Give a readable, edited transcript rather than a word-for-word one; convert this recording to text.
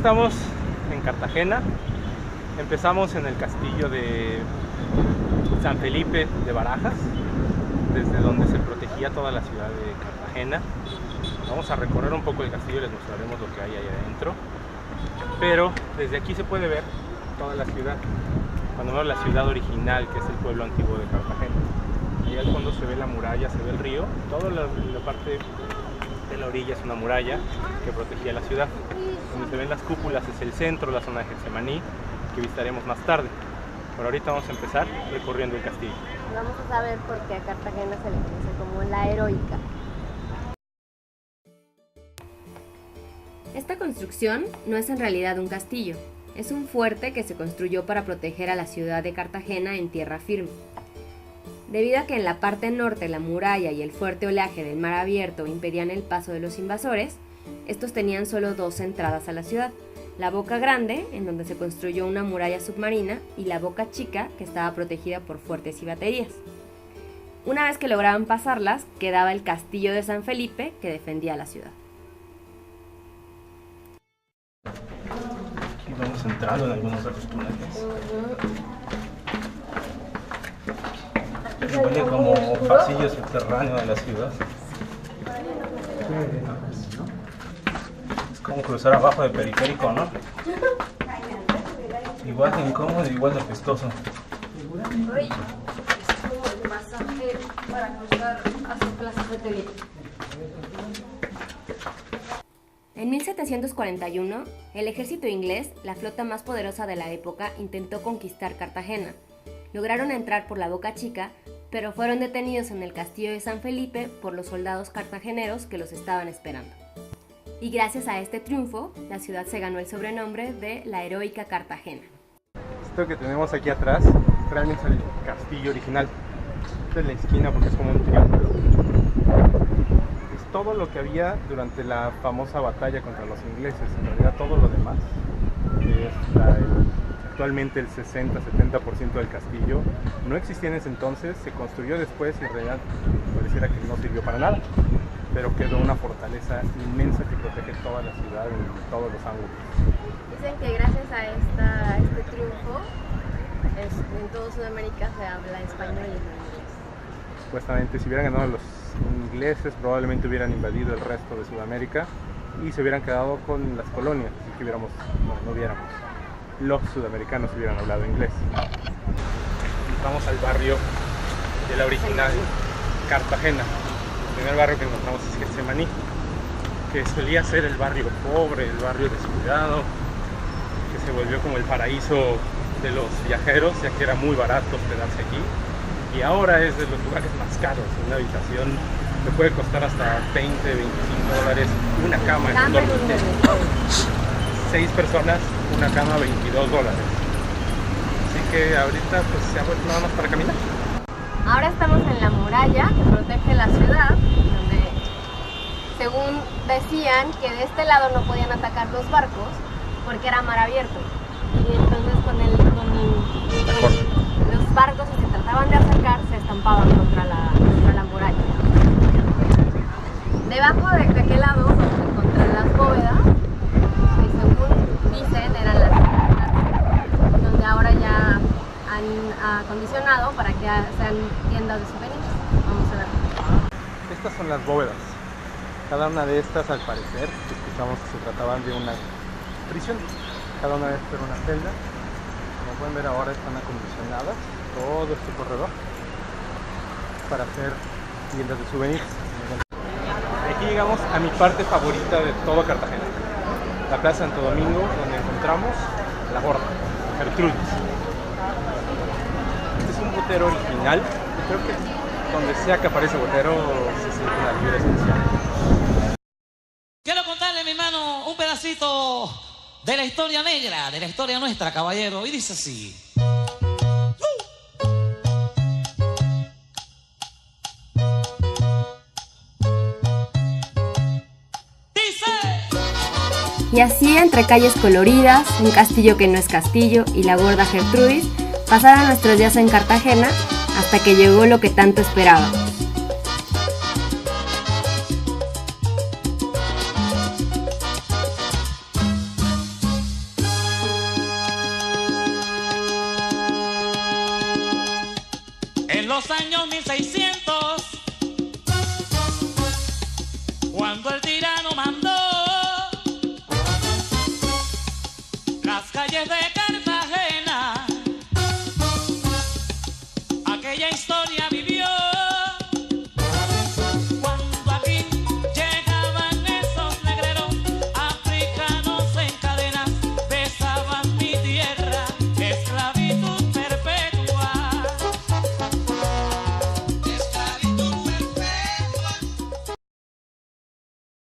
estamos en Cartagena. Empezamos en el castillo de San Felipe de Barajas, desde donde se protegía toda la ciudad de Cartagena. Vamos a recorrer un poco el castillo y les mostraremos lo que hay ahí adentro. Pero desde aquí se puede ver toda la ciudad, cuando vemos la ciudad original, que es el pueblo antiguo de Cartagena. Ahí al fondo se ve la muralla, se ve el río. Toda la parte de la orilla es una muralla que protegía la ciudad. Donde se ven las cúpulas es el centro, la zona de Getsemaní, que visitaremos más tarde. Pero ahorita vamos a empezar recorriendo el castillo. Vamos a saber por qué a Cartagena se le conoce como la heroica. Esta construcción no es en realidad un castillo, es un fuerte que se construyó para proteger a la ciudad de Cartagena en tierra firme. Debido a que en la parte norte la muralla y el fuerte oleaje del mar abierto impedían el paso de los invasores, estos tenían solo dos entradas a la ciudad: la boca grande, en donde se construyó una muralla submarina, y la boca chica, que estaba protegida por fuertes y baterías. Una vez que lograban pasarlas, quedaba el castillo de San Felipe, que defendía la ciudad. Aquí vamos entrando en algunos de los túneles. Huele como pasillo subterráneo de la ciudad. Es como cruzar abajo del periférico, ¿no? Igual de incómodo y igual de apestoso. Uy, es como el pasaje para cruzar hacia Plaza Satélite. En 1741, el ejército inglés, la flota más poderosa de la época, intentó conquistar Cartagena. Lograron entrar por la Boca Chica, pero fueron detenidos en el castillo de San Felipe por los soldados cartageneros que los estaban esperando. Y gracias a este triunfo, la ciudad se ganó el sobrenombre de la heroica Cartagena. Esto que tenemos aquí atrás realmente es el castillo original. Esta es la esquina porque es como un triángulo. Es todo lo que había durante la famosa batalla contra los ingleses. En realidad todo lo demás es actualmente el 60-70% del castillo no existía en ese entonces, se construyó después y en realidad pareciera que no sirvió para nada, pero quedó una fortaleza inmensa que protege toda la ciudad en todos los ángulos. Dicen que gracias a este triunfo en toda Sudamérica se habla español y no inglés. Supuestamente si hubieran ganado los ingleses probablemente hubieran invadido el resto de Sudamérica y se hubieran quedado con las colonias, así que los sudamericanos hubieran hablado inglés. Entramos al barrio de la original Cartagena. El primer barrio que encontramos es Getsemaní, que solía ser el barrio pobre, el barrio descuidado, que se volvió como el paraíso de los viajeros, ya que era muy barato hospedarse aquí. Y ahora es de los lugares más caros. Una habitación te puede costar hasta $20-25 una cama en un dormitorio. 6 personas, una cama, $22. Así que ahorita pues se ha vuelto nada más para caminar. Ahora estamos en la muralla que protege la ciudad, donde según decían que de este lado no podían atacar los barcos porque era mar abierto. Y entonces los barcos, si se trataban de acercar, se estampaban contra la muralla. Debajo de aquel lado se encuentran las bóvedas, que según dicen eran las donde ahora ya han acondicionado para que sean tiendas de souvenirs. Vamos a ver. Estas son las bóvedas. Cada una de estas, al parecer, escuchamos que se trataban de una prisión. Cada una de estas era una celda. Como pueden ver ahora están acondicionadas todo este corredor para hacer tiendas de souvenirs. Aquí llegamos a mi parte favorita de todo Cartagena, la Plaza Santo Domingo, donde encontramos la Gorda, Gertrudis. Este es un botero original. Creo que donde sea que aparece botero se siente una vibra especial. Quiero contarle, mi hermano, un pedacito de la historia negra, de la historia nuestra, caballero, y dice así. Y así, entre calles coloridas, un castillo que no es castillo y la gorda Gertrudis, pasaron nuestros días en Cartagena hasta que llegó lo que tanto esperábamos. los años 1600, cuando el tirano mandó las calles de Cartagena, aquella historia vivió